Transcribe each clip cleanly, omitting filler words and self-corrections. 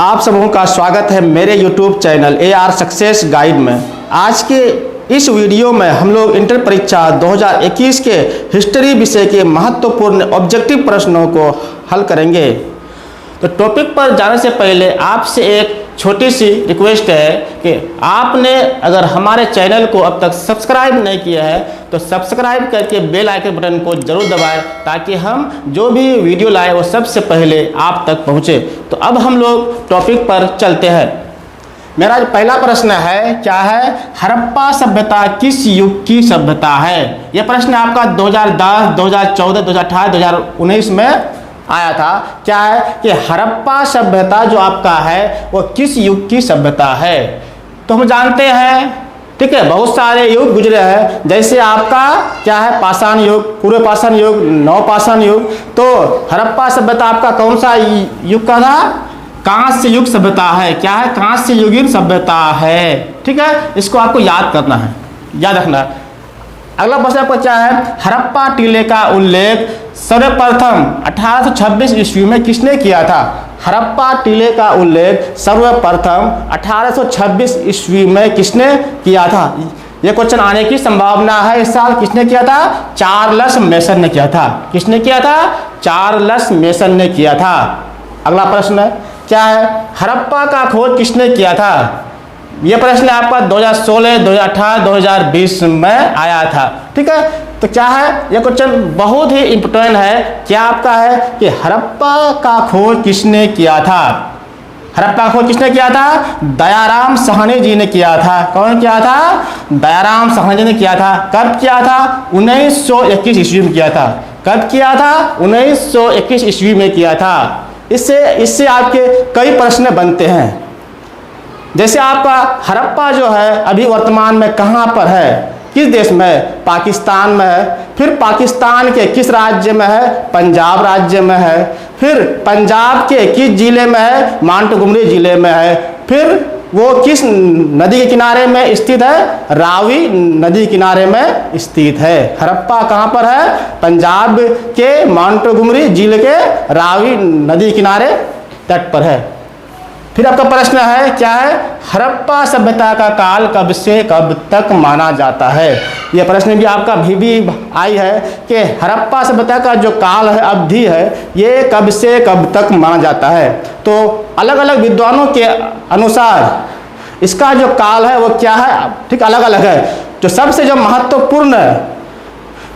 आप सबों का स्वागत है मेरे YouTube channel AR success guide में। आज के इस वीडियो में हम लोग इंटर परीक्षा 2021 के हिस्ट्री विषय के महत्वपूर्ण ऑब्जेक्टिव प्रश्नों को हल करेंगे। तो टॉपिक पर जाने से पहले आपसे एक छोटी सी रिक्वेस्ट है कि आपने अगर हमारे चैनल को अब तक सब्सक्राइब नहीं किया है तो सब्सक्राइब करके बेल आइकन बटन को जरूर दबाएं ताकि हम जो भी वीडियो लाए वो सबसे पहले आप तक पहुंचे। तो अब हम लोग टॉपिक पर चलते हैं। मेरा जो पहला प्रश्न है क्या है, हड़प्पा सभ्यता किस युग की सभ्यता है। यह प्रश्न आपका 2010, 2014, 2018, 2019 में आया था। क्या है कि हड़प्पा सभ्यता जो आपका है वो किस युग की सभ्यता है। तो हम जानते हैं, ठीक है, बहुत सारे युग गुजरे हैं। जैसे आपका क्या है, पाषाण युग, पूर्व पाषाण युग, नवपाषाण युग। तो हड़प्पा सभ्यता आपका कौन सा युग का था? कांस्य युग सभ्यता है। क्या है? कांस्य युगीन सभ्यता है। ठीक है, इसको आपको याद करना है, याद रखना है। अगला प्रश्न आपका क्या है, हड़प्पा टीले का उल्लेख सर्वप्रथम 1826 ईस्वी में किसने किया था। हड़प्पा टीले का उल्लेख सर्वप्रथम 1826 ईस्वी में किसने किया था। यह क्वेश्चन आने की संभावना है इस साल। किसने किया था? चार्ल्स मेसन ने किया था। किसने किया था? चार्ल्स मेसन ने किया था। अगला प्रश्न क्या है, हड़प्पा का खोज किसने किया था। यह प्रश्न आपका 2016, 2018, 2020 में आया था। ठीक है, तो क्या है, यह क्वेश्चन बहुत ही इंपॉर्टेंट है। क्या आपका है कि हड़प्पा का खोज किसने किया था। हड़प्पा का खोज किसने किया था? दयाराम साहनी जी ने किया था। कौन किया था? दयाराम साहनी जी ने किया था। कब किया था? 1921 ईस्वी में किया था। कब किया था? 1921 ईस्वी में किया था। इससे आपके कई प्रश्न बनते हैं। जैसे आपका हड़प्पा जो है अभी वर्तमान में कहाँ पर है, किस देश में? पाकिस्तान में है। फिर पाकिस्तान के किस राज्य में है? पंजाब राज्य में है। फिर पंजाब के किस जिले में है? मांटगुमरी जिले में है। फिर वो किस नदी के किनारे में स्थित है? रावी नदी किनारे में स्थित है। हड़प्पा कहाँ पर है? पंजाब के मांटगुमरी जिले के रावी नदी किनारे तट पर है। फिर आपका प्रश्न है क्या है, हड़प्पा सभ्यता का काल कब से कब तक माना जाता है। यह प्रश्न भी आपका भी आई है कि हड़प्पा सभ्यता का जो काल है, अवधि है, ये कब से कब तक माना जाता है। तो अलग अलग विद्वानों के अनुसार इसका जो काल है वो क्या है, ठीक, अलग अलग है। जो सबसे जो महत्वपूर्ण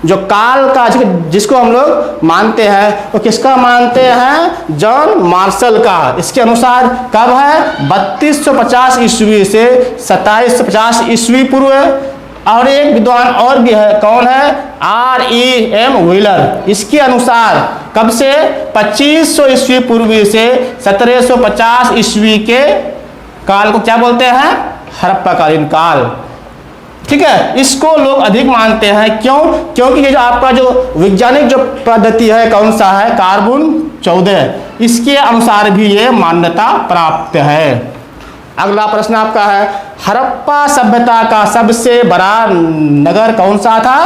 जो काल का जिसको हम लोग मानते हैं वो किसका मानते हैं? जॉन मार्शल का। इसके अनुसार कब है? 3250 ईस्वी से 2750 ईस्वी पूर्व। और एक विद्वान और भी है, कौन है? R.E.M. व्हीलर। इसके अनुसार कब से? 2500 ईस्वी पूर्व से 1750 ईस्वी के काल को क्या बोलते हैं? हड़प्पाकालीन काल। ठीक है, इसको लोग अधिक मानते हैं। क्यों? क्योंकि ये जो आपका जो वैज्ञानिक जो पद्धति है कौन सा है? कार्बन 14, इसके अनुसार भी ये मान्यता प्राप्त है। अगला प्रश्न आपका है, हड़प्पा सभ्यता का सबसे बड़ा नगर कौन सा था।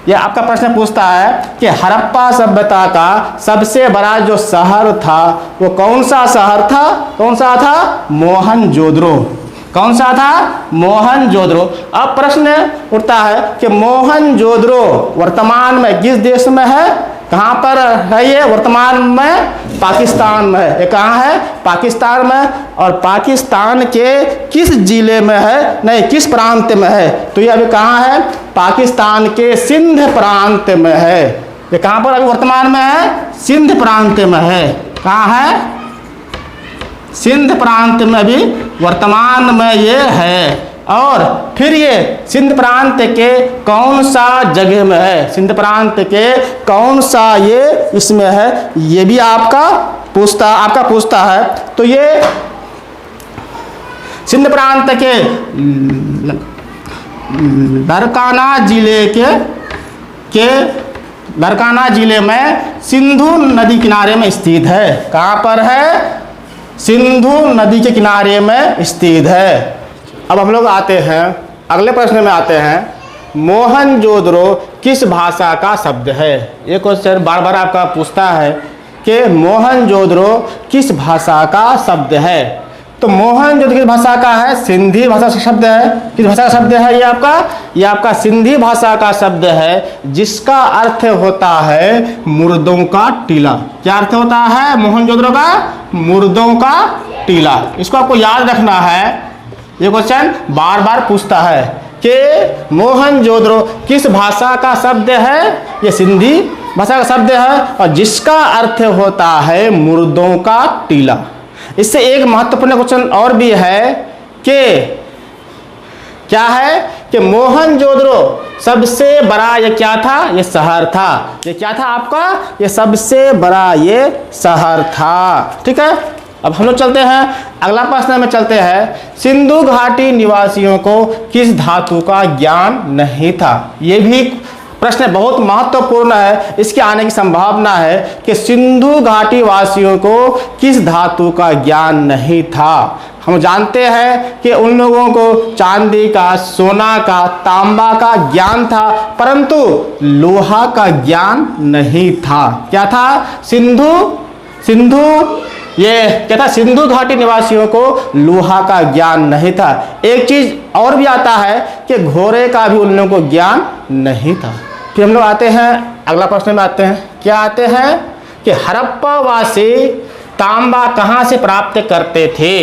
यह आपका प्रश्न पूछता है कि हड़प्पा सभ्यता का सबसे बड़ा जो शहर था वो कौन सा शहर था? कौन सा था? मोहनजोदड़ो। कौन सा था? मोहनजोदड़ो। अब प्रश्न उठता है कि मोहनजोदड़ो वर्तमान में किस देश में है? कहाँ पर है ये? वर्तमान में पाकिस्तान में है। ये कहाँ है? पाकिस्तान में। और पाकिस्तान के किस जिले में है? नहीं, किस प्रांत में है? तो ये अभी कहाँ है? पाकिस्तान के सिंध प्रांत में है। ये कहाँ पर अभी वर्तमान में है? सिंध प्रांत में है। कहाँ है? सिंध प्रांत में भी वर्तमान में ये है। और फिर ये सिंध प्रांत के कौन सा जगह में है? सिंध प्रांत के कौन सा ये इसमें है? ये भी आपका पूछता है। तो ये सिंध प्रांत के दरकाना जिले में सिंधु नदी किनारे में स्थित है। कहाँ पर है? सिंधु नदी के किनारे में स्थित है। अब हम लोग आते हैं अगले प्रश्न में आते हैं, मोहनजोदड़ो किस भाषा का शब्द है। ये क्वेश्चन बार बार आपका पूछता है कि मोहनजोदड़ो किस भाषा का शब्द है। तो मोहनजोदड़ो किस भाषा का है? सिंधी भाषा का शब्द है। किस भाषा का शब्द है ये आपका सिंधी भाषा का शब्द है, जिसका अर्थ होता है मुर्दों का टीला। क्या अर्थ होता है मोहनजोदड़ो का? मुर्दों का टीला। इसको आपको याद रखना है, ये क्वेश्चन बार बार पूछता है कि मोहनजोदड़ो किस भाषा का शब्द है? ये सिंधी भाषा का शब्द है और जिसका अर्थ होता है मुर्दों का टीला। इससे एक महत्वपूर्ण क्वेश्चन और भी है कि क्या है कि मोहनजोदड़ो सबसे बड़ा ये क्या था? ये शहर था। ये क्या था आपका? ये सबसे बड़ा ये शहर था। ठीक है, अब हम लोग चलते हैं अगला प्रश्न में चलते हैं। सिंधु घाटी निवासियों को किस धातु का ज्ञान नहीं था? ये भी प्रश्न बहुत महत्वपूर्ण है। इसके आने की संभावना है कि सिंधु घाटी वासियों को किस धातु का ज्ञान नहीं था। हम जानते हैं कि उन लोगों को चांदी का, सोना का, तांबा का ज्ञान था, परंतु लोहा का ज्ञान नहीं था। क्या था? सिंधु घाटी निवासियों को लोहा का ज्ञान नहीं था। एक चीज और भी आता है कि घोड़े का भी उन लोगों को ज्ञान नहीं था। फिर हम लोग आते हैं अगला प्रश्न में आते हैं। क्या आते हैं कि हड़प्पा वासी तांबा कहाँ से प्राप्त करते थे?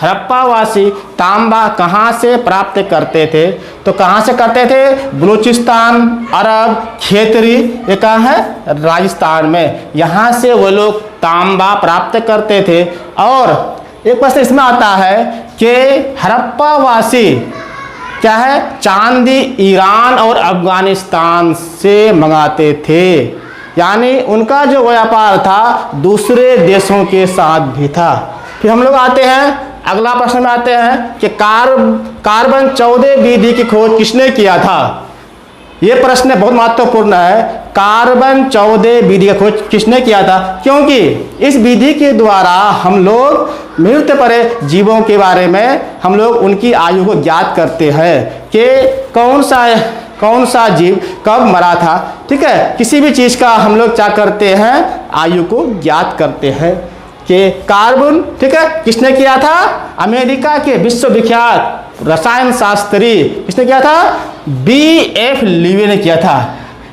हड़प्पा वासी तांबा कहाँ से प्राप्त करते थे? तो कहाँ से करते थे? बलूचिस्तान, अरब, खेतरी, ये कहाँ है? राजस्थान में। यहाँ से वो लोग तांबा प्राप्त करते थे। और एक प्रश्न इसमें आता है कि हड़प्पा वासी क्या है? चांदी ईरान और अफगानिस्तान से मंगाते थे, यानी उनका जो व्यापार था दूसरे देशों के साथ भी था। फिर हम लोग आते हैं अगला प्रश्न में आते हैं कि कार्बन 14 विधि की खोज किसने किया था? यह प्रश्न बहुत महत्वपूर्ण है। कार्बन 14 विधि की खोज किसने किया था? क्योंकि इस विधि के द्वारा हम लोग मृत पड़े जीवों के बारे में हम लोग उनकी आयु को ज्ञात करते हैं कि कौन सा जीव कब मरा था। ठीक है, किसी भी चीज़ का हम लोग क्या करते हैं? आयु को ज्ञात करते हैं कि कार्बन, ठीक है, किसने किया था? अमेरिका के विश्वविख्यात रसायन शास्त्री किसने किया था? BF लीवे ने किया था।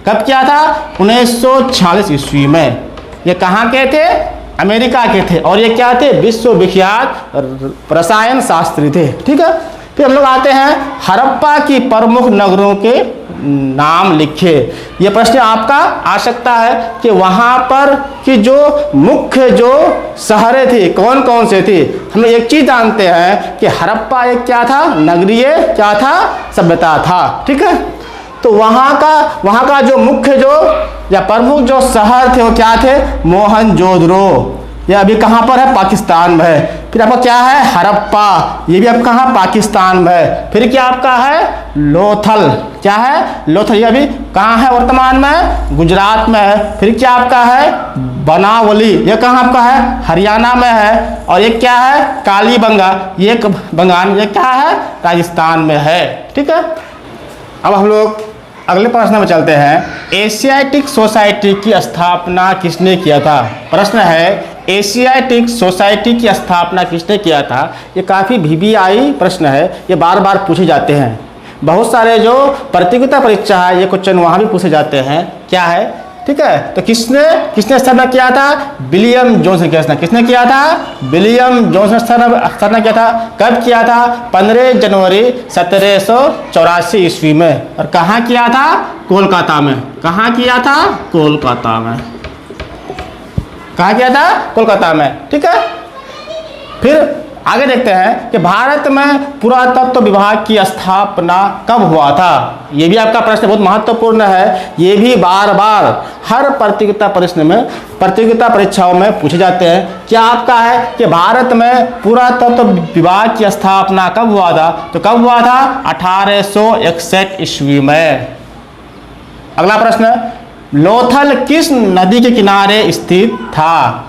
कब किया था? 1946 ईस्वी में। ये कहाँ के थे? अमेरिका के थे। और ये क्या थे? विश्वविख्यात रसायन शास्त्री थे। ठीक है, फिर हम लोग आते हैं हड़प्पा की प्रमुख नगरों के नाम लिखे। ये प्रश्न आपका आ सकता है कि वहाँ पर की जो मुख्य जो शहरें थी कौन कौन से थी। हम एक चीज़ जानते हैं कि हड़प्पा एक क्या था? नगरीय क्या था? सभ्यता था। ठीक है, तो वहाँ का जो मुख्य जो या प्रमुख जो शहर थे वो क्या थे? मोहनजोदड़ो। यह अभी कहाँ पर है? पाकिस्तान में है। फिर आपका क्या है? हड़प्पा, ये भी आप कहाँ? पाकिस्तान में है। फिर क्या आपका है? लोथल। क्या है? लोथल, ये अभी कहाँ है? वर्तमान में गुजरात में है। फिर क्या आपका है? बनावली, ये कहाँ आपका है? हरियाणा में है। और ये क्या है? कालीबंगा, ये बंगाल, ये क्या है? राजस्थान में है। ठीक है, अब हम लोग अगले प्रश्न में चलते हैं। एशियाटिक सोसाइटी की स्थापना किसने किया था? प्रश्न है एशियाटिक सोसाइटी की स्थापना किसने किया था? ये काफ़ी VVI प्रश्न है, ये बार बार पूछे जाते हैं। बहुत सारे जो प्रतियोगिता परीक्षा है ये क्वेश्चन वहाँ भी पूछे जाते हैं। क्या है? ठीक है, तो किसने स्थापना किया था? विलियम जोन्स ने किया था। किसने किया था? विलियम जोन्स ने स्थापना किया था। कब किया था? 15 जनवरी 1784 ईस्वी में। और कहाँ किया था? कोलकाता में। कहाँ किया था? कोलकाता में। कहाँ किया था? कोलकाता में। ठीक है, फिर आगे देखते हैं कि भारत में पुरातत्व विभाग की स्थापना कब हुआ था? ये भी आपका प्रश्न बहुत महत्वपूर्ण है। ये भी बार बार हर प्रतियोगिता परीक्षाओं में पूछे जाते हैं। क्या आपका है कि भारत में पुरातत्व विभाग की स्थापना कब हुआ था? तो कब हुआ था? 1861 ईस्वी में। अगला प्रश्न, लोथल किस नदी के किनारे स्थित था?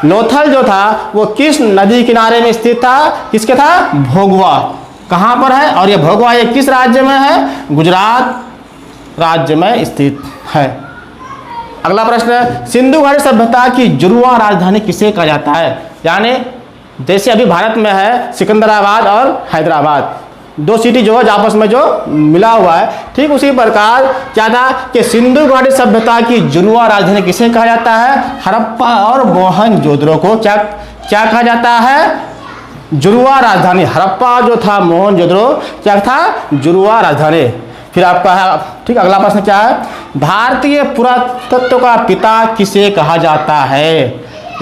लोथल जो था वो किस नदी किनारे में स्थित था? किसके था? भोगवा। कहाँ पर है? और ये भोगवा ये किस राज्य में है? गुजरात राज्य में स्थित है। अगला प्रश्न है, सिंधु घाटी सभ्यता की जुड़वा राजधानी किसे कहा जाता है? यानी जैसे अभी भारत में है सिकंदराबाद और हैदराबाद, दो सिटी जो है आपस में जो मिला हुआ है, ठीक उसी प्रकार क्या था कि सिंधु घाटी सभ्यता की जुड़वा राजधानी किसे कहा जाता है? हड़प्पा और मोहनजोदड़ो को क्या क्या कहा जाता है? जुड़वा राजधानी। हड़प्पा जो था, मोहनजोदड़ो क्या था? जुड़वा राजधानी। फिर आपका है, ठीक, अगला प्रश्न क्या है? भारतीय पुरातत्व का पिता किसे कहा जाता है?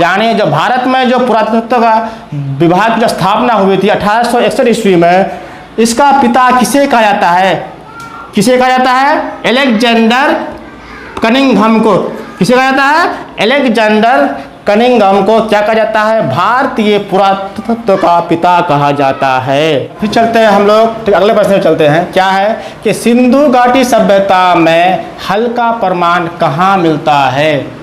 यानी जो भारत में जो पुरातत्व का विभाग की जो स्थापना हुई थी 1861 ईस्वी में, इसका पिता किसे कहा जाता है? किसे कहा जाता है? अलेक्जेंडर कनिंघम को। किसे कहा जाता है? अलेक्जेंडर कनिंघम को क्या कहा जाता है? भारतीय पुरातत्व का पिता कहा जाता है। फिर चलते हैं हम लोग, ठीक, अगले प्रश्न में चलते हैं। क्या है कि सिंधु घाटी सभ्यता में हल का प्रमाण कहाँ मिलता है?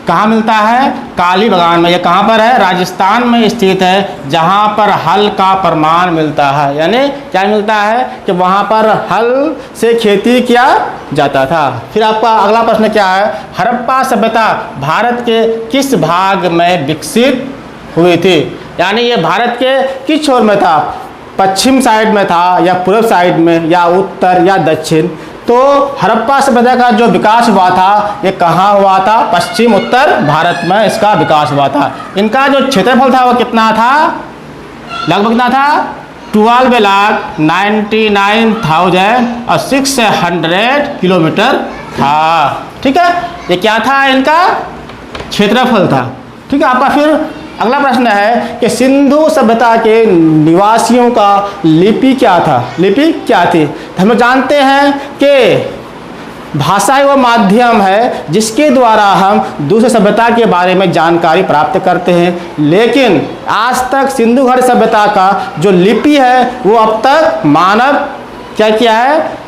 कहाँ मिलता है? काली बगान में। यह कहाँ पर है? राजस्थान में स्थित है, जहाँ पर हल का प्रमाण मिलता है। यानी क्या मिलता है कि वहाँ पर हल से खेती किया जाता था। फिर आपका अगला प्रश्न क्या है? हड़प्पा सभ्यता भारत के किस भाग में विकसित हुई थी? यानी ये भारत के किस छोर में था? पश्चिम साइड में था या पूर्व साइड में या उत्तर या दक्षिण? तो हड़प्पा सभ्यता का जो विकास हुआ था ये कहाँ हुआ था? पश्चिम उत्तर भारत में इसका विकास हुआ था। इनका जो क्षेत्रफल था वो कितना था? लगभग कितना था? 12,99,600 किलोमीटर था। ठीक है, ये क्या था? इनका क्षेत्रफल था। ठीक है, आपका फिर अगला प्रश्न है कि सिंधु सभ्यता के निवासियों का लिपि क्या था? लिपि क्या थी? तो हम जानते हैं कि भाषा वो माध्यम है जिसके द्वारा हम दूसरे सभ्यता के बारे में जानकारी प्राप्त करते हैं, लेकिन आज तक सिंधु घाटी सभ्यता का जो लिपि है वो अब तक मानव क्या किया है?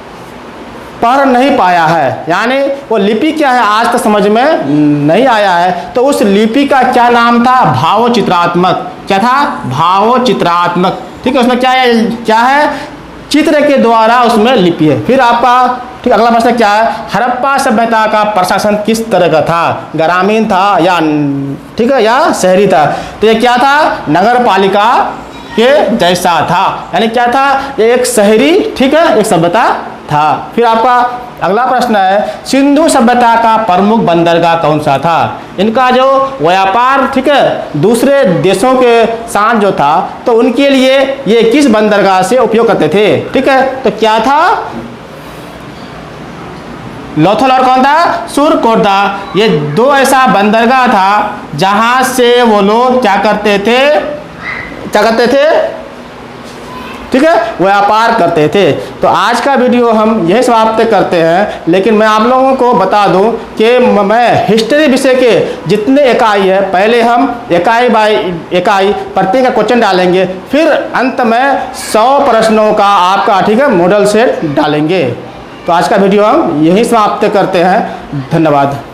पढ़ नहीं पाया है। यानी वो लिपि क्या है आज तक समझ में नहीं आया है। तो उस लिपि का क्या नाम था? भावचित्रात्मक। क्या था? भावचित्रात्मक। ठीक है, उसमें क्या है? चित्र के द्वारा उसमें लिपि है। फिर आपका ठीक अगला प्रश्न क्या है? हड़प्पा सभ्यता का प्रशासन किस तरह का था? ग्रामीण था या ठीक है या शहरी था? तो ये क्या था? नगर पालिका के जैसा था। यानी क्या था? ये एक शहरी, ठीक है, एक सभ्यता था। फिर आपका अगला प्रश्न है, सिंधु सभ्यता का प्रमुख बंदरगाह कौन सा था? इनका जो व्यापार, ठीक है, दूसरे देशों के साथ जो था, तो उनके लिए ये किस बंदरगाह से उपयोग करते थे? ठीक है, तो क्या था? लोथल और कौन था? सुरकोटा। ये दो ऐसा बंदरगाह था जहां से वो लोग क्या करते थे? ठीक है, व्यापार करते थे। तो आज का वीडियो हम यही समाप्त करते हैं, लेकिन मैं आप लोगों को बता दूं कि मैं हिस्ट्री विषय के जितने इकाई है, पहले हम इकाई बाय इकाई प्रत्येक का क्वेश्चन डालेंगे, फिर अंत में 100 प्रश्नों का आपका, ठीक है, मॉडल सेट डालेंगे। तो आज का वीडियो हम यही समाप्त करते हैं। धन्यवाद।